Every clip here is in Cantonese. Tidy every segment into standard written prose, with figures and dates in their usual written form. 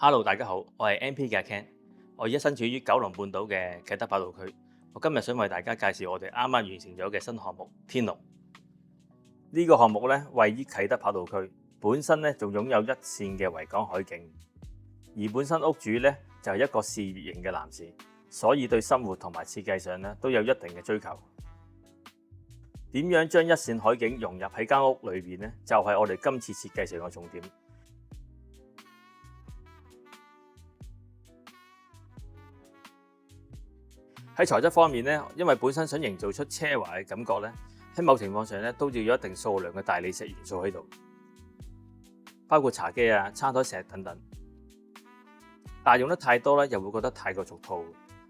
Hello，大家好，我係 MP 嘅 Ken，我而家身處於九龍半島嘅啟德跑道區。我今日想為大家介紹我哋啱啱完成咗嘅新項目天龍。呢個項目咧位於啟德跑道區，本身咧仲擁有一線嘅維港海景，而本身屋主咧就係一個事業型嘅男士，所以對生活同埋設計上咧都有一定嘅追求。點樣將一線海景融入喺間屋裏邊咧，就係我哋今次設計上嘅重點。喺材質方面咧，因為本身想營造出奢華嘅感覺咧，喺某情況上咧都要有一定數量嘅大理石元素喺度，包括茶几啊、餐台石等等。但用得太多咧，又會覺得太過俗套，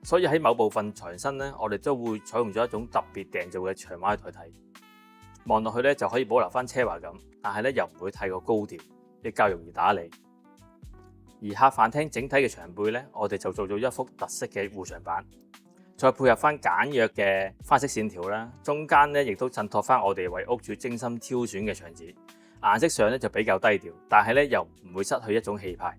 所以喺某部分牆身咧，我哋都會採用咗一種特別訂造嘅牆畫去代替。望落去咧就可以保留翻奢華感，但係咧又唔會太過高調，亦較容易打理。而客飯廳整體嘅牆背咧，我哋就做咗一幅特色嘅護牆板。再配合翻簡約嘅花式線條啦，中間咧亦都襯托翻我哋為屋主精心挑選嘅牆紙，顏色上咧就比較低調，但係咧又唔會失去一種氣派。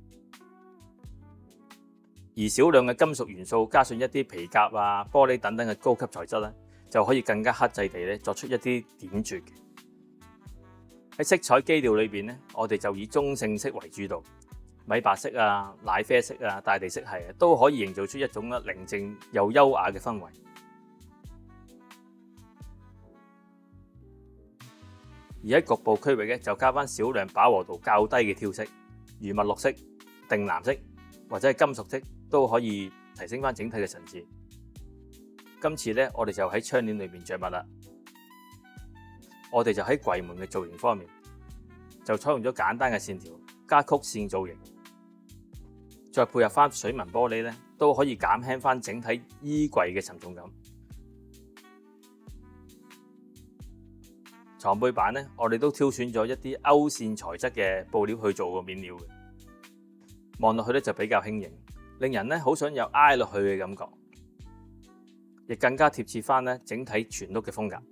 而少量嘅金屬元素加上一啲皮革啊、玻璃等等嘅高級材質咧，就可以更加克制地咧作出一啲點綴嘅。喺色彩基調裏邊咧，我哋就以中性色為主導。米白色啊、奶啡色啊、大地色系啊，都可以營造出一種寧靜又優雅嘅氛圍。而喺局部區域咧，就加翻少量飽和度較低嘅挑色，如墨綠色、靛藍色或者係金屬色，都可以提升翻整體嘅層次。今次咧，我哋就喺窗簾裏面着墨啦。我哋就喺櫃門嘅造型方面，就採用咗簡單嘅線條加曲線造型。再配合翻水紋玻璃咧，都可以減輕翻整體衣櫃嘅沉重感。床背板咧，我哋都挑選咗一啲勾線材質嘅布料去做個面料嘅，望落去咧就比較輕盈，令人咧好想有挨落去嘅感覺，亦更加貼切翻咧整體全屋嘅風格。